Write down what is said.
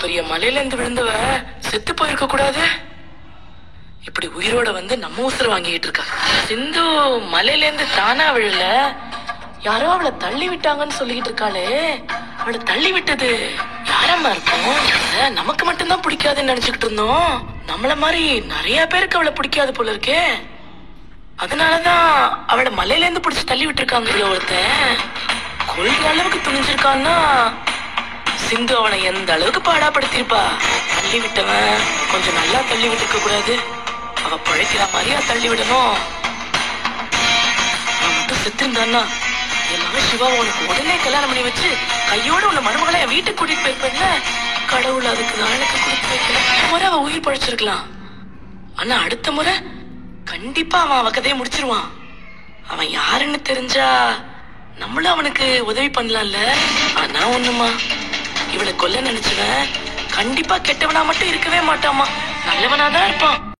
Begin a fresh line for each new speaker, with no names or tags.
பெரிய மலையில இருந்து விழுந்தவ செத்து போயிருக்க கூடாது. இப்படி உயிரோட வந்து நம்ம உசுர வாங்கிட்டு இருக்கா. சிந்து மலையில இருந்து தானா விழல, யாரோ அவளை தள்ளி விட்டாங்கன்னு சொல்லிட்டு இருக்காளே. அவளை தள்ளி விட்டது யாரம்மா இருக்கும்? நமக்கு மட்டும்தான் பிடிக்காதுன்னு நினைச்சுக்கிட்டு இருந்தோம். நம்மள மாதிரி நிறைய பேருக்கு அவளை பிடிக்காது போல இருக்கே. அதனாலதான் அவளை மலையில இருந்து பிடிச்சு தள்ளி விட்டுருக்காங்க. ஒருத்தன் கொள்கிற அளவுக்கு துணிஞ்சிருக்கான்னா சிந்து அவனை எந்த அளவுக்கு பாடாப்படுத்திருப்பா. தள்ளி விட்டவன் கொஞ்சம் நல்லா தள்ளி விட்டுருக்க கூடாது. அவ பழைக்கிற மாதிரியா தள்ளி விடணும். அவன் மட்டும் செத்துருந்தான்னா என் மகன் சிவா உனக்கு உடனே கல்யாணம் பண்ணி வச்சு கையோட உள்ள மருமகளை என் வீட்டுக்கு கூட்டிட்டு போயிருப்பேன்ல. கடவுள் அதுக்கு நாளுக்கு கொடுத்து வைக்கல. முறை அவ உயிர் பழைச்சிருக்கலாம். ஆனா அடுத்த முறை கண்டிப்பா அவன் அவ கதையை முடிச்சிருவான். அவன் யாருன்னு தெரிஞ்சா நம்மளும் அவனுக்கு உதவி பண்ணலாம்ல. ஆனா ஒண்ணுமா, இவளை கொல்ல நினைச்சவன் கண்டிப்பா கெட்டவனா மட்டும் இருக்கவே மாட்டாமா, நல்லவனாதான் இருப்பான்.